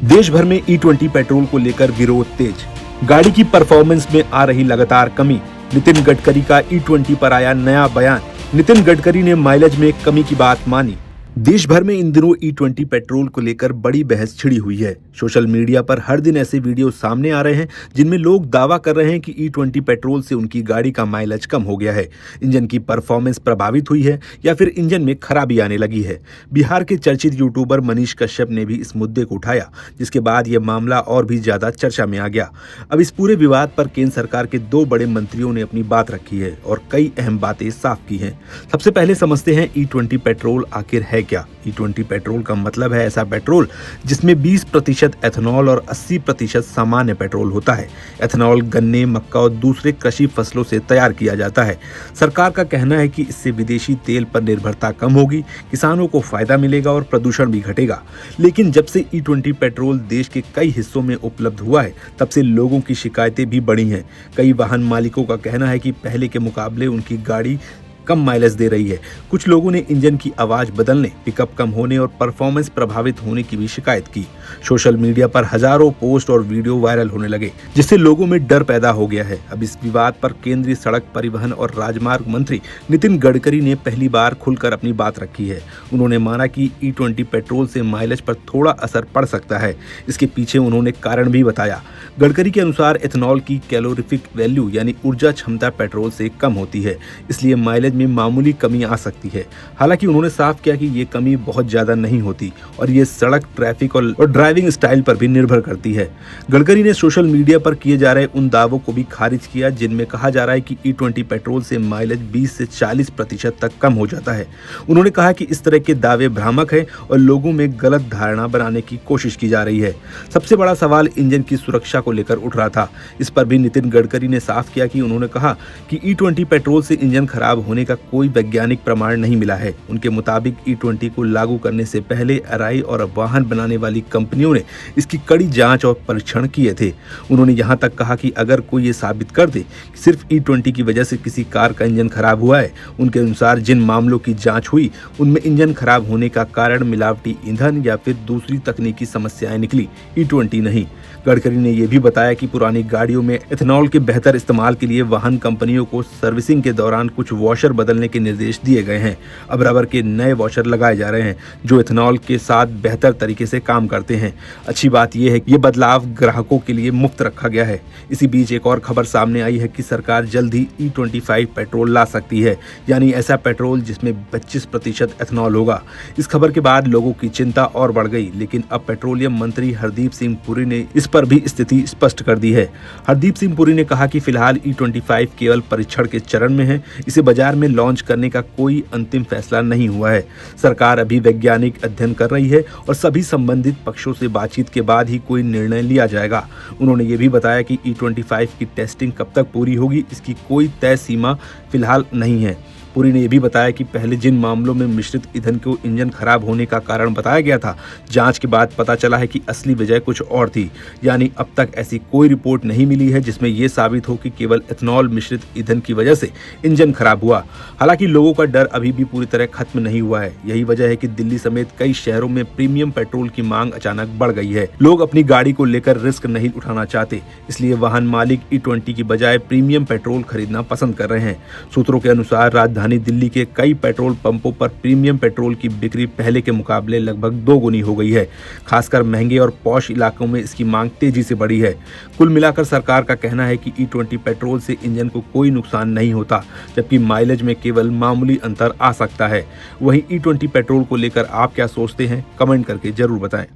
देश भर में E20 पेट्रोल को लेकर विरोध तेज। गाड़ी की परफॉर्मेंस में आ रही लगातार कमी। नितिन गडकरी का E20 पर आया नया बयान। नितिन गडकरी ने माइलेज में कमी की बात मानी। देश भर में इन दिनों E20 पेट्रोल को लेकर बड़ी बहस छिड़ी हुई है। सोशल मीडिया पर हर दिन ऐसे वीडियो सामने आ रहे हैं जिनमें लोग दावा कर रहे हैं कि E20 पेट्रोल से उनकी गाड़ी का माइलेज कम हो गया है, इंजन की परफॉर्मेंस प्रभावित हुई है या फिर इंजन में खराबी आने लगी है। बिहार के चर्चित यूट्यूबर मनीष कश्यप ने भी इस मुद्दे को उठाया, जिसके बाद यह मामला और भी ज्यादा चर्चा में आ गया। अब इस पूरे विवाद पर केंद्र सरकार के दो बड़े मंत्रियों ने अपनी बात रखी है और कई अहम बातें साफ की हैं। सबसे पहले समझते हैं E20 पेट्रोल आखिर है क्या। E20 पेट्रोल का मतलब है ऐसा पेट्रोल जिसमें 20% एथेनॉल और 80% सामान्य पेट्रोल होता है। एथेनॉल गन्ने, मक्का और दूसरे कृषि फसलों से तैयार किया जाता है। सरकार का कहना है कि इससे विदेशी तेल पर निर्भरता कम होगी, किसानों को फायदा मिलेगा और प्रदूषण भी घटेगा। लेकिन जब से E20 पेट्रोल देश के कई हिस्सों में उपलब्ध हुआ है, तब से लोगों की शिकायतें भी बढ़ी हैं। कई वाहन मालिकों का कहना है कि पहले के मुकाबले उनकी गाड़ी कम माइलेज दे रही है। कुछ लोगों ने इंजन की आवाज बदलने, पिकअप कम होने और परफॉर्मेंस प्रभावित होने की भी शिकायत की। सोशल मीडिया पर हजारों पोस्ट और वीडियो वायरल होने लगे, जिससे लोगों में डर पैदा हो गया है। अब इस विवाद पर केंद्रीय सड़क परिवहन और राजमार्ग मंत्री नितिन गडकरी ने पहली बार खुलकर अपनी बात रखी है। उन्होंने माना कि E20 पेट्रोल से माइलेज पर थोड़ा असर पड़ सकता है। इसके पीछे उन्होंने कारण भी बताया। गडकरी के अनुसार एथेनॉल की कैलोरीफिक वैल्यू यानी ऊर्जा क्षमता पेट्रोल से कम होती है, इसलिए माइलेज में मामूली कमी आ सकती है। हालांकि उन्होंने साफ किया कि ये कमी बहुत ज्यादा नहीं होती और ये सड़क, ट्रैफिक और ड्राइविंग स्टाइल पर भी निर्भर करती है। गडकरी ने सोशल मीडिया पर किए जा रहे उन दावों को भी खारिज किया जिनमें कहा जा रहा है कि E20 पेट्रोल से माइलेज 20 से 40% तक कम हो जाता है। उन्होंने कहा कि इस तरह के दावे भ्रामक है और लोगों में गलत धारणा बनाने की कोशिश की जा रही है। सबसे बड़ा सवाल इंजन की सुरक्षा को लेकर उठ रहा था। इस पर भी नितिन गडकरी ने साफ किया कि उन्होंने कहा कि E20 पेट्रोल से इंजन खराब होने का कोई वैज्ञानिक प्रमाण नहीं मिला है। उनके मुताबिक E20 को लागू करने से पहले एरआई और वाहन बनाने वाली कंपनियों ने इसकी कड़ी जांच और परीक्षण किए थे। उन्होंने यहां तक कहा कि अगर कोई ये साबित कर दे कि सिर्फ E20 की वजह से किसी कार का इंजन खराब हुआ है, उनके अनुसार जिन मामलों की जांच हुई उनमें इंजन खराब होने का कारण मिलावटी ईंधन या फिर दूसरी तकनीकी समस्याएं निकली, E20 नहीं। गडकरी ने यह भी बताया कि पुरानी गाड़ियों में एथेनॉल के बेहतर इस्तेमाल के लिए वाहन कंपनियों को सर्विसिंग के दौरान कुछ वॉशर बदलने के निर्देश दिए गए हैं। अब रबर के नए वॉशर लगाए जा रहे हैं जो एथेनॉल के साथ बेहतर तरीके से काम करते हैं। अच्छी बात यह है कि ये बदलाव ग्राहकों के लिए मुफ्त रखा गया है। इसी बीच एक और खबर सामने आई है कि सरकार जल्द ही E25 पेट्रोल ला सकती है, यानी ऐसा पेट्रोल जिसमें 25% एथेनॉल होगा। इस खबर के बाद लोगों की चिंता और बढ़ गई, लेकिन अब पेट्रोलियम मंत्री हरदीप सिंह पुरी ने इस पर भी स्थिति स्पष्ट कर दी है। हरदीप सिंह पुरी ने कहा कि फिलहाल E25 केवल परीक्षण के चरण में है। इसे बाजार में लॉन्च करने का कोई अंतिम फैसला नहीं हुआ है। सरकार अभी वैज्ञानिक अध्ययन कर रही है और सभी संबंधित पक्षों से बातचीत के बाद ही कोई निर्णय लिया जाएगा। उन्होंने ये भी बताया कि E25 की टेस्टिंग कब तक पूरी होगी, इसकी कोई तय सीमा फिलहाल नहीं है। पुरी ने यह भी बताया कि पहले जिन मामलों में मिश्रित ईंधन को इंजन खराब होने का कारण बताया गया था, जांच के बाद पता चला है कि असली वजह कुछ और थी। यानी अब तक ऐसी कोई रिपोर्ट नहीं मिली है जिसमें यह साबित हो कि केवल एथेनॉल मिश्रित ईंधन की वजह से इंजन खराब हुआ। हालांकि लोगों का डर अभी भी पूरी तरह खत्म नहीं हुआ है। यही वजह है कि दिल्ली समेत कई शहरों में प्रीमियम पेट्रोल की मांग अचानक बढ़ गई है। लोग अपनी गाड़ी को लेकर रिस्क नहीं उठाना चाहते, इसलिए वाहन मालिक E20 की बजाय प्रीमियम पेट्रोल खरीदना पसंद कर रहे हैं। सूत्रों के अनुसार राजधानी दिल्ली के कई पेट्रोल पंपों पर प्रीमियम पेट्रोल की बिक्री पहले के मुकाबले लगभग 2 गुनी हो गई है। खासकर महंगे और पॉश इलाकों में इसकी मांग तेजी से बढ़ी है। कुल मिलाकर सरकार का कहना है कि E20 पेट्रोल से इंजन को कोई नुकसान नहीं होता, जबकि माइलेज में केवल मामूली अंतर आ सकता है। वहीं E20 पेट्रोल को लेकर आप क्या सोचते हैं, कमेंट करके जरूर बताएं।